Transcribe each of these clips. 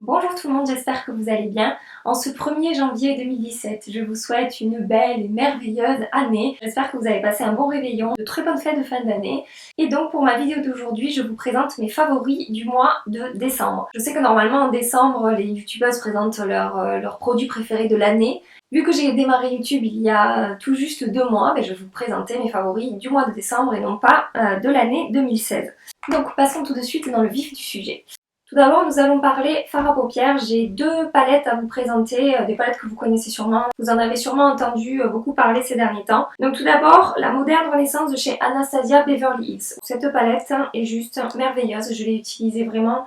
Bonjour tout le monde, j'espère que vous allez bien. En ce 1er janvier 2017, je vous souhaite une belle et merveilleuse année. J'espère que vous avez passé un bon réveillon, de très bonnes fêtes de fin d'année. Et donc pour ma vidéo d'aujourd'hui, je vous présente mes favoris du mois de décembre. Je sais que normalement en décembre, les youtubeuses présentent leurs produits préférés de l'année. Vu que j'ai démarré YouTube il y a tout juste 2 mois, je vais vous présenter mes favoris du mois de décembre et non pas de l'année 2016. Donc passons tout de suite dans le vif du sujet. Tout d'abord, nous allons parler fard à paupières. J'ai deux palettes à vous présenter, des palettes que vous connaissez sûrement. Vous en avez sûrement entendu beaucoup parler ces derniers temps. Donc tout d'abord, la Moderne Renaissance de chez Anastasia Beverly Hills. Cette palette est juste merveilleuse. Je l'ai utilisée vraiment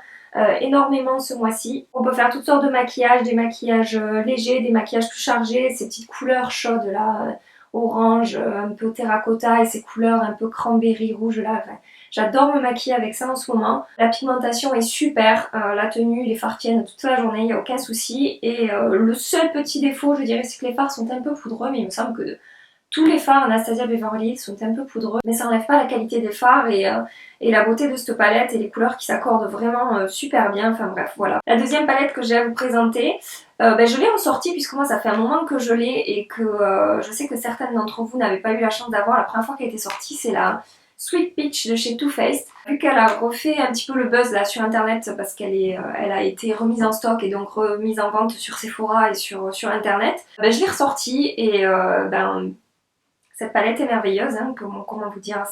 énormément ce mois-ci. On peut faire toutes sortes de maquillages, des maquillages légers, des maquillages plus chargés, ces petites couleurs chaudes là, orange, un peu terracotta et ces couleurs un peu cranberry rouge là. J'adore me maquiller avec ça en ce moment. La pigmentation est super, la tenue, les fards tiennent toute la journée, il n'y a aucun souci. Et le seul petit défaut, je dirais, c'est que les fards sont un peu poudreux, mais il me semble que tous les fards Anastasia Beverly Hills sont un peu poudreux, mais ça n'enlève pas la qualité des fards et la beauté de cette palette et les couleurs qui s'accordent vraiment super bien. Enfin bref, voilà. La deuxième palette que j'ai à vous présenter, je l'ai ressortie puisque moi ça fait un moment que je l'ai et que je sais que certaines d'entre vous n'avaient pas eu la chance d'avoir. La première fois qu'elle était sortie, c'est la Sweet Peach de chez Too Faced. Vu qu'elle a refait un petit peu le buzz là sur internet parce elle a été remise en stock et donc remise en vente sur Sephora et sur internet, je l'ai ressortie et cette palette est merveilleuse, hein, comment vous dire,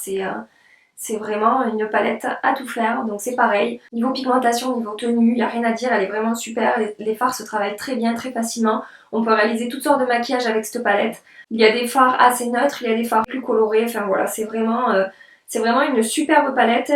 c'est vraiment une palette à tout faire, donc c'est pareil. Niveau pigmentation, niveau tenue, il n'y a rien à dire, elle est vraiment super, les fards se travaillent très bien, très facilement. On peut réaliser toutes sortes de maquillages avec cette palette. Il y a des fards assez neutres, il y a des fards plus colorés, enfin voilà, c'est vraiment une superbe palette.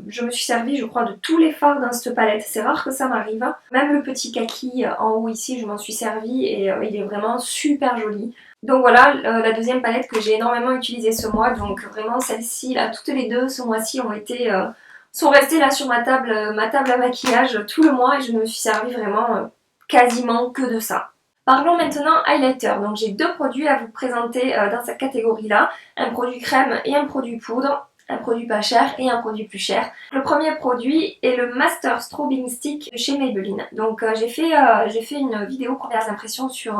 Je me suis servi, je crois, de tous les fards dans cette palette. C'est rare que ça m'arrive. Même le petit kaki en haut ici, je m'en suis servi et il est vraiment super joli. Donc voilà, la deuxième palette que j'ai énormément utilisée ce mois. Donc vraiment celle-ci, là, toutes les deux ce mois-ci sont restées là sur ma table à maquillage tout le mois et je ne me suis servi vraiment quasiment que de ça. Parlons maintenant highlighter. Donc j'ai deux produits à vous présenter dans cette catégorie-là. Un produit crème et un produit poudre. Un produit pas cher et un produit plus cher. Le premier produit est le Master Strobing Stick de chez Maybelline. Donc j'ai fait une vidéo premières impressions sur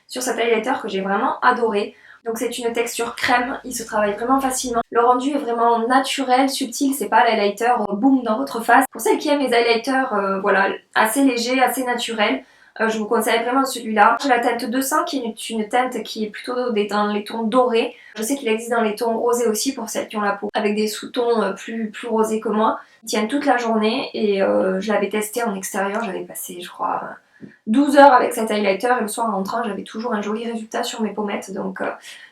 cet highlighter que j'ai vraiment adoré. Donc c'est une texture crème, il se travaille vraiment facilement. Le rendu est vraiment naturel, subtil, c'est pas l'highlighter boum dans votre face. Pour celles qui aiment les highlighters voilà, assez légers, assez naturels, je vous conseille vraiment celui-là. J'ai la teinte 200 qui est une teinte qui est plutôt dans les tons dorés. Je sais qu'il existe dans les tons rosés aussi pour celles qui ont la peau avec des sous-tons plus rosés que moi. Il tient toute la journée et je l'avais testé en extérieur, j'avais passé je crois 12 heures avec cet highlighter et le soir en rentrant j'avais toujours un joli résultat sur mes pommettes donc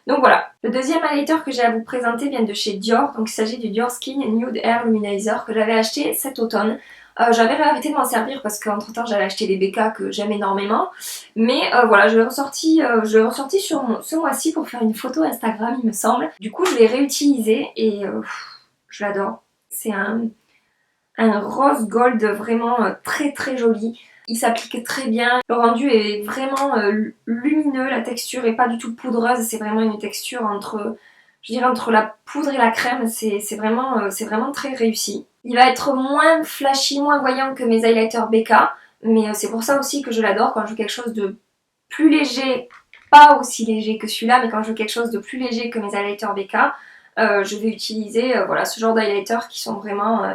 voilà. Le deuxième highlighter que j'ai à vous présenter vient de chez Dior, donc il s'agit du Dior Skin Nude Air Luminizer que j'avais acheté cet automne. J'avais arrêté de m'en servir parce qu'entre temps j'avais acheté les BK que j'aime énormément. Mais voilà, je l'ai ressorti sur ce mois-ci pour faire une photo Instagram il me semble. Du coup je l'ai réutilisé et je l'adore. C'est un rose gold vraiment très très joli. Il s'applique très bien. Le rendu est vraiment lumineux, la texture est pas du tout poudreuse. C'est vraiment une texture je dirais entre la poudre et la crème. C'est vraiment très réussi. Il va être moins flashy, moins voyant que mes highlighters BK, mais c'est pour ça aussi que je l'adore quand je veux quelque chose de plus léger, pas aussi léger que celui-là, mais quand je veux quelque chose de plus léger que mes highlighters BK, je vais utiliser voilà, ce genre d'highlighters qui sont vraiment...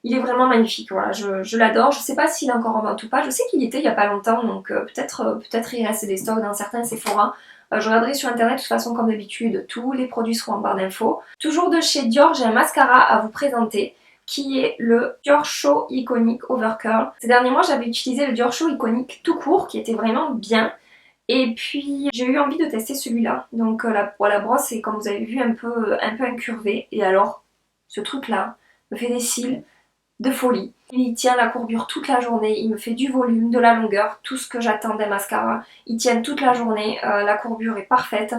il est vraiment magnifique, voilà, je l'adore. Je sais pas s'il est encore en vente ou pas, je sais qu'il était il y a pas longtemps, donc peut-être il reste des stocks dans certains Sephora. Je regarderai sur internet, de toute façon comme d'habitude, tous les produits seront en barre d'infos. Toujours de chez Dior, j'ai un mascara à vous présenter qui est le Dior Show Iconic Overcurl. Ces derniers mois, j'avais utilisé le Dior Show Iconic tout court, qui était vraiment bien. Et puis, j'ai eu envie de tester celui-là. Donc, la brosse est, comme vous avez vu, un peu incurvée. Et alors, ce truc-là me fait des cils de folie. Il tient la courbure toute la journée, il me fait du volume, de la longueur, tout ce que j'attends d'un mascara. Il tient toute la journée, la courbure est parfaite.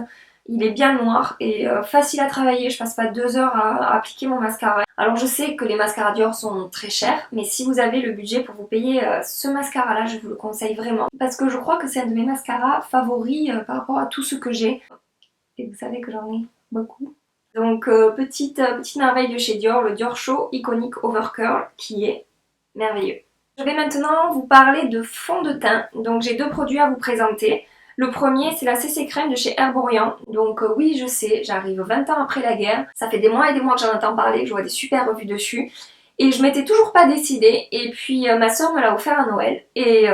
Il est bien noir et facile à travailler, je passe pas 2 heures à appliquer mon mascara. Alors je sais que les mascaras Dior sont très chers, mais si vous avez le budget pour vous payer ce mascara là, je vous le conseille vraiment. Parce que je crois que c'est un de mes mascaras favoris par rapport à tout ce que j'ai. Et vous savez que j'en ai beaucoup. Donc petite merveille de chez Dior, le Dior Show Iconic Overcurl qui est merveilleux. Je vais maintenant vous parler de fond de teint. Donc j'ai deux produits à vous présenter. Le premier, c'est la CC Crème de chez Herborian. Donc oui, je sais, j'arrive 20 ans après la guerre. Ça fait des mois et des mois que j'en entends parler, je vois des super revues dessus. Et je m'étais toujours pas décidée. Et puis ma soeur me l'a offert à Noël. Et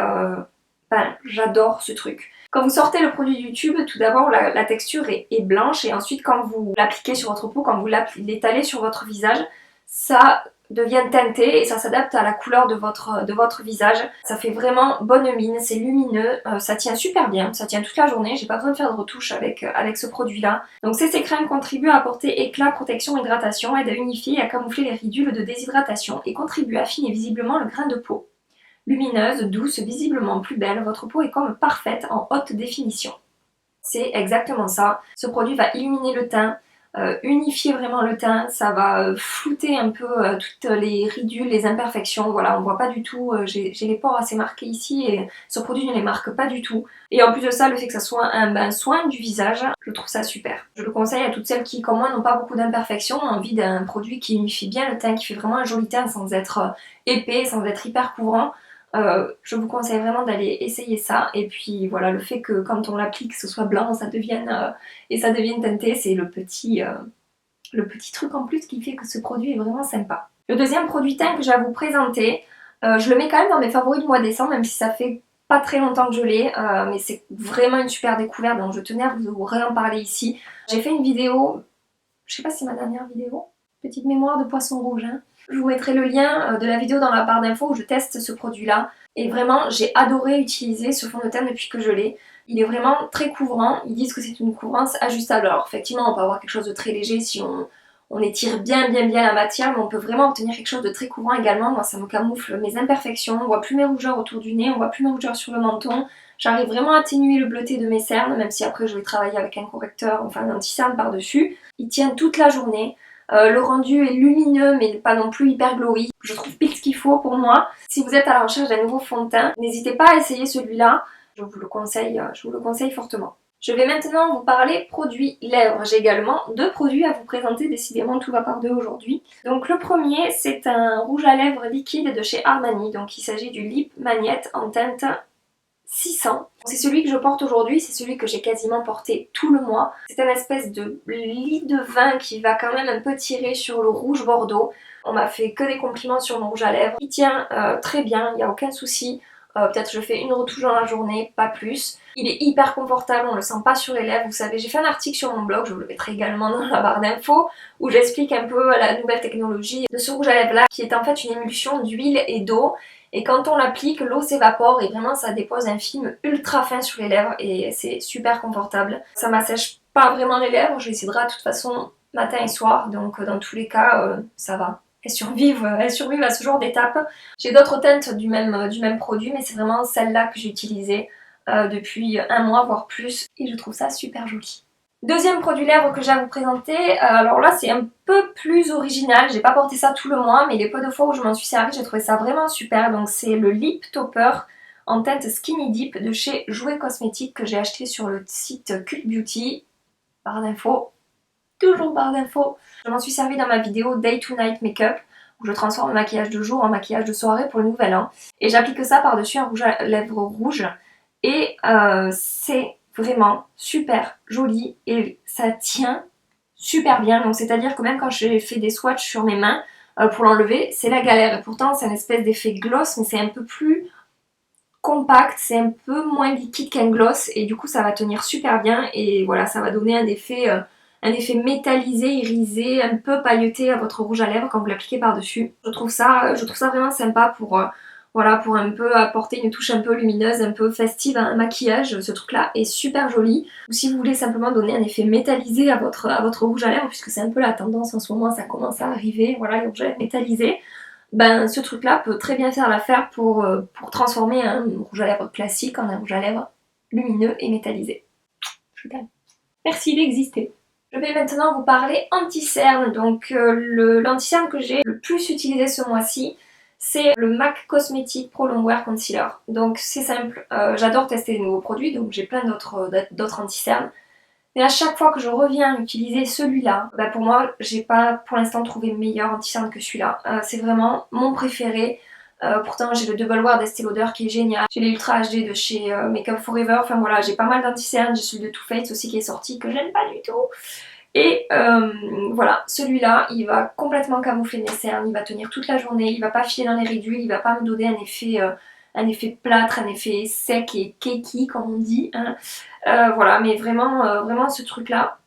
ben, j'adore ce truc. Quand vous sortez le produit du tube, tout d'abord la texture est blanche. Et ensuite quand vous l'appliquez sur votre peau, quand vous l'étalez sur votre visage, ça devient teinté et ça s'adapte à la couleur de votre visage. Ça fait vraiment bonne mine, c'est lumineux, ça tient super bien, ça tient toute la journée, j'ai pas besoin de faire de retouches avec ce produit-là. Donc ces crèmes contribuent à apporter éclat, protection, hydratation, aident à unifier et à camoufler les ridules de déshydratation et contribuent à affiner visiblement le grain de peau. Lumineuse, douce, visiblement plus belle, votre peau est comme parfaite en haute définition. C'est exactement ça. Ce produit va illuminer le teint, unifier vraiment le teint, ça va flouter un peu toutes les ridules, les imperfections. Voilà, on voit pas du tout, j'ai les pores assez marqués ici et ce produit ne les marque pas du tout. Et en plus de ça, le fait que ça soit un soin du visage, je trouve ça super. Je le conseille à toutes celles qui, comme moi, n'ont pas beaucoup d'imperfections, ont envie d'un produit qui unifie bien le teint, qui fait vraiment un joli teint sans être épais, sans être hyper couvrant. Je vous conseille vraiment d'aller essayer ça. Et puis voilà, le fait que quand on l'applique, ce soit blanc, ça devienne et ça devienne teinté, c'est le petit truc en plus qui fait que ce produit est vraiment sympa. Le deuxième produit teint que j'ai à vous présenter, je le mets quand même dans mes favoris du mois de décembre, même si ça fait pas très longtemps que je l'ai, mais c'est vraiment une super découverte, donc je tenais à vous en parler ici. J'ai fait une vidéo, je sais pas si c'est ma dernière vidéo, petite mémoire de poisson rouge, hein. Je vous mettrai le lien de la vidéo dans la barre d'infos où je teste ce produit-là. Et vraiment, j'ai adoré utiliser ce fond de teint depuis que je l'ai. Il est vraiment très couvrant. Ils disent que c'est une couvrance ajustable. Alors effectivement, on peut avoir quelque chose de très léger si on étire bien la matière, mais on peut vraiment obtenir quelque chose de très couvrant également. Moi, ça me camoufle mes imperfections. On voit plus mes rougeurs autour du nez, on voit plus mes rougeurs sur le menton. J'arrive vraiment à atténuer le bleuté de mes cernes, même si après je vais travailler avec un correcteur, enfin un anti-cerne par-dessus. Il tient toute la journée. Le rendu est lumineux mais pas non plus hyper glowy. Je trouve pile ce qu'il faut pour moi. Si vous êtes à la recherche d'un nouveau fond de teint, n'hésitez pas à essayer celui-là. Je vous le conseille fortement. Je vais maintenant vous parler produits lèvres. J'ai également deux produits à vous présenter, décidément tout va par deux aujourd'hui. Donc le premier, c'est un rouge à lèvres liquide de chez Armani. Donc il s'agit du Lip Magnette en teinte 600. C'est celui que je porte aujourd'hui, c'est celui que j'ai quasiment porté tout le mois. C'est un espèce de lit de vin qui va quand même un peu tirer sur le rouge bordeaux. On m'a fait que des compliments sur mon rouge à lèvres. Il tient très bien, il n'y a aucun souci. Peut-être je fais une retouche dans la journée, pas plus. Il est hyper confortable, on le sent pas sur les lèvres. Vous savez, j'ai fait un article sur mon blog, je vous le mettrai également dans la barre d'infos, où j'explique un peu la nouvelle technologie de ce rouge à lèvres là, qui est en fait une émulsion d'huile et d'eau. Et quand on l'applique, l'eau s'évapore et vraiment ça dépose un film ultra fin sur les lèvres et c'est super confortable. Ça m'assèche pas vraiment les lèvres, je les cidrerai de toute façon matin et soir, donc dans tous les cas, ça va. Elles survivent à ce genre d'étape. J'ai d'autres teintes du même produit, mais c'est vraiment celle-là que j'ai utilisée depuis un mois, voire plus, et je trouve ça super joli. Deuxième produit lèvres que j'ai à vous présenter, alors là c'est un peu plus original, j'ai pas porté ça tout le mois, mais les peu de fois où je m'en suis servi, j'ai trouvé ça vraiment super. Donc c'est le Lip Topper en teinte Skinny Dip de chez Jouet Cosmétique que j'ai acheté sur le site Cult Beauty, barre d'infos, toujours barre d'infos. Je m'en suis servi dans ma vidéo Day to Night Makeup, où je transforme le maquillage de jour en maquillage de soirée pour le nouvel an. Et j'applique ça par-dessus un rouge à lèvres rouge, et c'est vraiment super joli et ça tient super bien. Donc c'est à dire que même quand j'ai fait des swatchs sur mes mains pour l'enlever, c'est la galère. Et pourtant c'est un espèce d'effet gloss, mais c'est un peu plus compact, c'est un peu moins liquide qu'un gloss et du coup ça va tenir super bien. Et voilà, ça va donner un effet métallisé, irisé, un peu pailleté à votre rouge à lèvres quand vous l'appliquez par-dessus. Je trouve ça vraiment sympa pour voilà, pour un peu apporter une touche un peu lumineuse, un peu festive à un maquillage. Ce truc-là est super joli. Ou si vous voulez simplement donner un effet métallisé à votre rouge à lèvres, puisque c'est un peu la tendance en ce moment, ça commence à arriver, voilà, les rouges à lèvres métallisés. Ben, ce truc-là peut très bien faire l'affaire pour transformer un rouge à lèvres classique en un rouge à lèvres lumineux et métallisé. Je t'aime. Merci d'exister. Je vais maintenant vous parler anti-cerne. Donc l'anti-cerne que j'ai le plus utilisé ce mois-ci, c'est le MAC Cosmétic Pro Longwear Concealer. Donc c'est simple, j'adore tester des nouveaux produits, donc j'ai plein d'autres anti-cernes. Mais à chaque fois que je reviens utiliser celui-là, bah pour moi, j'ai pas pour l'instant trouvé meilleur anti-cerne que celui-là. C'est vraiment mon préféré. Pourtant j'ai le Double Wear d'Estée Lauder qui est génial. J'ai les Ultra HD de chez Makeup Forever. Enfin voilà, j'ai pas mal d'anti-cernes. J'ai celui de Too Faced aussi qui est sorti que j'aime pas du tout. Et voilà, celui-là, il va complètement camoufler mes cernes, il va tenir toute la journée, il va pas filer dans les ridules, il va pas me donner un effet plâtre, un effet sec et cakey comme on dit. Hein. Voilà, mais vraiment, vraiment ce truc-là,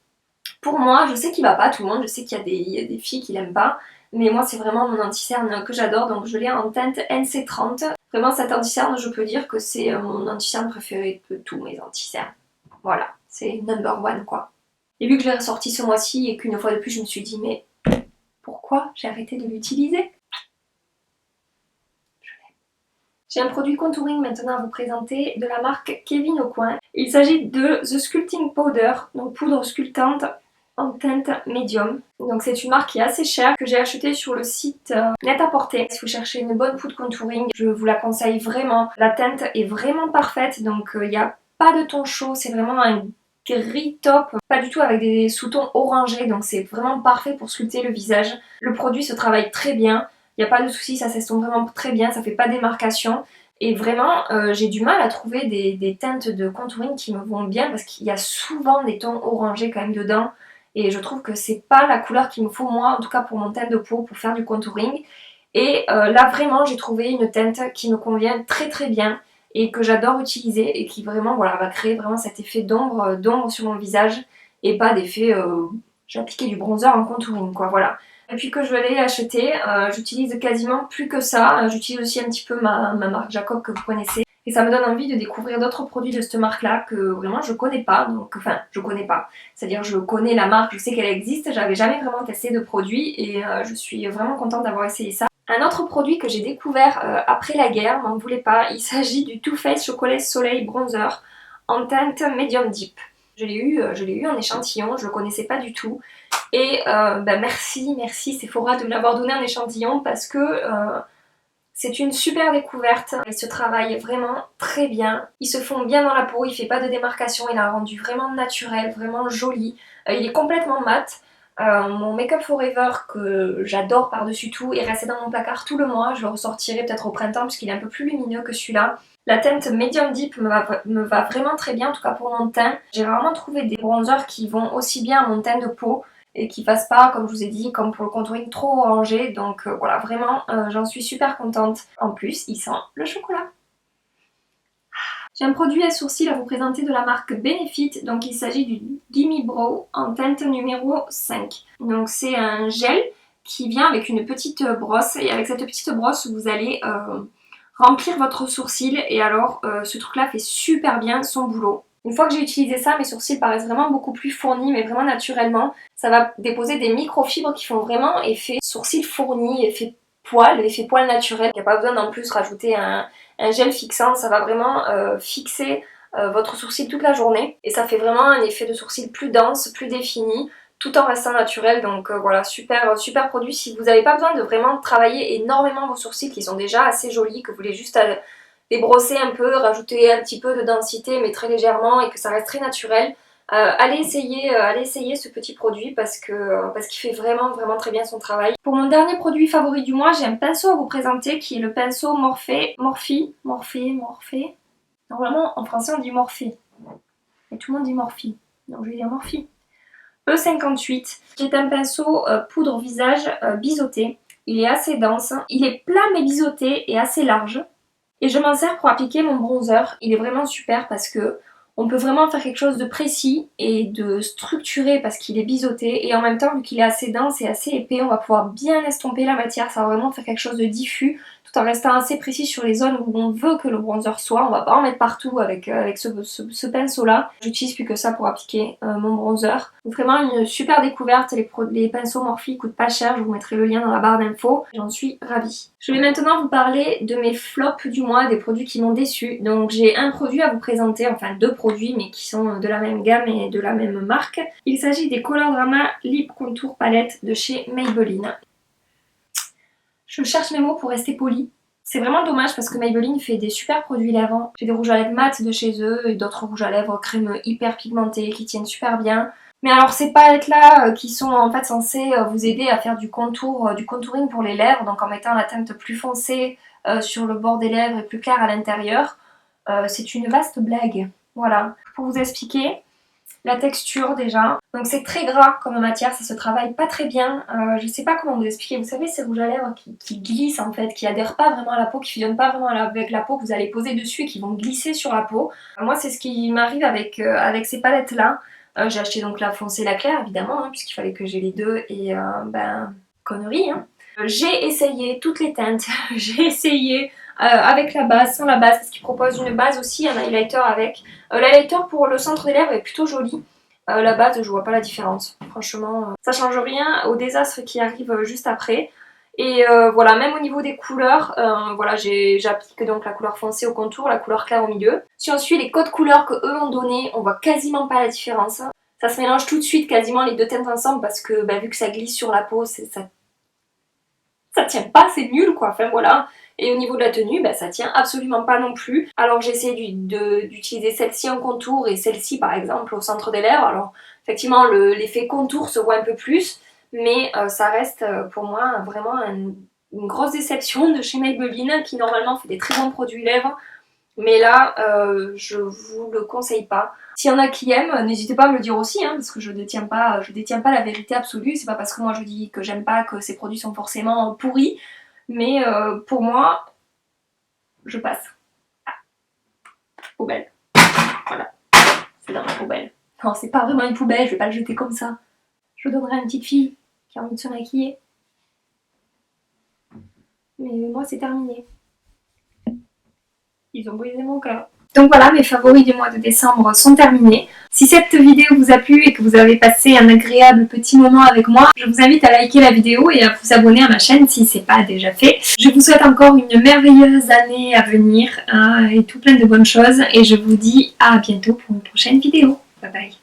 pour moi, je sais qu'il va pas à tout le monde, je sais qu'il y a des filles qui l'aiment pas, mais moi c'est vraiment mon anti-cerne que j'adore, donc je l'ai en teinte NC30. Vraiment cet anti-cerne, je peux dire que c'est mon anti-cerne préféré de tous mes anti-cernes. Voilà, c'est number one quoi. Et vu que je l'ai ressorti ce mois-ci et qu'une fois de plus je me suis dit mais pourquoi j'ai arrêté de l'utiliser? J'ai un produit contouring maintenant à vous présenter de la marque Kevyn Aucoin. Il s'agit de The Sculpting Powder, donc poudre sculptante en teinte médium. Donc c'est une marque qui est assez chère que j'ai achetée sur le site Net-à-Porter. Si vous cherchez une bonne poudre contouring, je vous la conseille vraiment. La teinte est vraiment parfaite, donc il n'y a pas de ton chaud, c'est vraiment un gris top, pas du tout avec des sous-tons orangés, donc c'est vraiment parfait pour sculpter le visage. Le produit se travaille très bien, il n'y a pas de souci, ça s'estompe vraiment très bien, ça fait pas démarcation. Et vraiment, j'ai du mal à trouver des teintes de contouring qui me vont bien parce qu'il y a souvent des tons orangés quand même dedans. Et je trouve que c'est pas la couleur qu'il me faut moi, en tout cas pour mon teint de peau, pour faire du contouring. Et là vraiment, j'ai trouvé une teinte qui me convient très très bien et que j'adore utiliser et qui vraiment voilà, va créer vraiment cet effet d'ombre sur mon visage et pas d'effet j'ai appliqué du bronzer en contouring quoi, voilà. Depuis que je l'ai acheté, j'utilise quasiment plus que ça. J'utilise aussi un petit peu ma marque Jacob que vous connaissez. Et ça me donne envie de découvrir d'autres produits de cette marque-là que vraiment je connais pas. Donc, enfin, je connais pas. C'est-à-dire je connais la marque, je sais qu'elle existe. J'avais jamais vraiment testé de produit et je suis vraiment contente d'avoir essayé ça. Un autre produit que j'ai découvert après la guerre, m'en voulez pas, il s'agit du Too Faced Chocolat Soleil Bronzer en teinte Medium Deep. Je l'ai eu en échantillon, je le connaissais pas du tout. Et bah merci Sephora de me l'avoir donné en échantillon parce que c'est une super découverte. Il se travaille vraiment très bien. Il se fond bien dans la peau, il fait pas de démarcation, il a un rendu vraiment naturel, vraiment joli. Il est complètement mat. Mon Makeup Forever que j'adore par-dessus tout est resté dans mon placard tout le mois. Je le ressortirai peut-être au printemps puisqu'il est un peu plus lumineux que celui-là. La teinte Medium Deep me va vraiment très bien, en tout cas pour mon teint. J'ai rarement trouvé des bronzers qui vont aussi bien à mon teint de peau et qui fassent pas, comme je vous ai dit, comme pour le contouring, trop orangé. Donc voilà, vraiment, j'en suis super contente. En plus, il sent le chocolat. J'ai un produit à sourcils à vous présenter de la marque Benefit, donc il s'agit du Gimme Brow en teinte numéro 5. Donc c'est un gel qui vient avec une petite brosse et avec cette petite brosse vous allez remplir votre sourcil et alors ce truc là fait super bien son boulot. Une fois que j'ai utilisé ça, mes sourcils paraissent vraiment beaucoup plus fournis, mais vraiment naturellement. Ça va déposer des microfibres qui font vraiment effet sourcils fournis, effet poil naturel. Il n'y a pas besoin d'en plus rajouter un gel fixant, ça va vraiment fixer votre sourcil toute la journée. Et ça fait vraiment un effet de sourcil plus dense, plus défini, tout en restant naturel. Donc voilà, super produit. Si vous n'avez pas besoin de vraiment travailler énormément vos sourcils, qui sont déjà assez jolis, que vous voulez juste les brosser un peu, rajouter un petit peu de densité mais très légèrement et que ça reste très naturel, allez essayer ce petit produit parce qu'il fait vraiment très bien son travail. Pour mon dernier produit favori du mois, j'ai un pinceau à vous présenter qui est le pinceau Morphe. Normalement en français on dit Morphe, et tout le monde dit Morphe, donc je vais dire Morphe. E58, qui est un pinceau poudre visage biseauté. Il est assez dense, il est plat mais biseauté et assez large. Et je m'en sers pour appliquer mon bronzer. Il est vraiment super parce que on peut vraiment faire quelque chose de précis et de structuré parce qu'il est biseauté. Et en même temps, vu qu'il est assez dense et assez épais, on va pouvoir bien estomper la matière. Ça va vraiment faire quelque chose de diffus tout en restant assez précis sur les zones où on veut que le bronzer soit. On va pas en mettre partout avec ce pinceau-là. J'utilise plus que ça pour appliquer mon bronzer. Donc vraiment une super découverte. Les pinceaux Morphe coûtent pas cher. Je vous mettrai le lien dans la barre d'infos. J'en suis ravie. Je vais maintenant vous parler de mes flops du mois, des produits qui m'ont déçu. Donc j'ai un produit à vous présenter, enfin deux produits mais qui sont de la même gamme et de la même marque. Il s'agit des Colorama Lip Contour Palette de chez Maybelline. Je cherche mes mots pour rester polie. C'est vraiment dommage parce que Maybelline fait des super produits lèvres. J'ai des rouges à lèvres mat de chez eux et d'autres rouges à lèvres crème hyper pigmentés qui tiennent super bien. Mais alors ces palettes là qui sont en fait censées vous aider à faire du contouring pour les lèvres, donc en mettant la teinte plus foncée sur le bord des lèvres et plus clair à l'intérieur. C'est une vaste blague. Voilà, pour vous expliquer la texture déjà. Donc c'est très gras comme matière, ça se travaille pas très bien. Je sais pas comment vous expliquer. Vous savez, ces rouges à lèvres qui glissent en fait, qui adhèrent pas vraiment à la peau, qui fusionnent pas vraiment avec la peau, que vous allez poser dessus et qui vont glisser sur la peau. Moi, c'est ce qui m'arrive avec ces palettes là. J'ai acheté donc la foncée et la claire évidemment, hein, puisqu'il fallait que j'ai les deux et connerie. Hein. J'ai essayé toutes les teintes, j'ai essayé avec la base, sans la base, parce qu'ils proposent une base aussi, un highlighter avec. L'highlighter pour le centre des lèvres est plutôt joli. La base, je vois pas la différence. Franchement, ça change rien au désastre qui arrive juste après. Et voilà, même au niveau des couleurs, voilà, j'applique donc la couleur foncée au contour, la couleur claire au milieu. Si on suit les codes couleurs que eux ont donné, on voit quasiment pas la différence. Ça se mélange tout de suite quasiment les deux teintes ensemble parce que vu que ça glisse sur la peau, ça tient pas, c'est nul quoi, enfin voilà. Et au niveau de la tenue, ça tient absolument pas non plus. Alors j'ai essayé d'utiliser celle-ci en contour et celle-ci par exemple au centre des lèvres. Alors effectivement l'effet contour se voit un peu plus, mais ça reste pour moi vraiment une grosse déception de chez Maybelline qui normalement fait des très bons produits lèvres. Mais là, je vous le conseille pas. S'il y en a qui aiment, n'hésitez pas à me le dire aussi, hein, parce que je détiens pas la vérité absolue. C'est pas parce que moi je dis que j'aime pas que ces produits sont forcément pourris. Mais pour moi, je passe. Ah, poubelle. Voilà, c'est dans ma poubelle. Non, c'est pas vraiment une poubelle, je vais pas le jeter comme ça. Je le donnerai à une petite fille qui a envie de se maquiller. Mais moi, c'est terminé. Ils ont brisé mon cœur. Donc voilà, mes favoris du mois de décembre sont terminés. Si cette vidéo vous a plu et que vous avez passé un agréable petit moment avec moi, je vous invite à liker la vidéo et à vous abonner à ma chaîne si ce n'est pas déjà fait. Je vous souhaite encore une merveilleuse année à venir et tout plein de bonnes choses et je vous dis à bientôt pour une prochaine vidéo. Bye bye.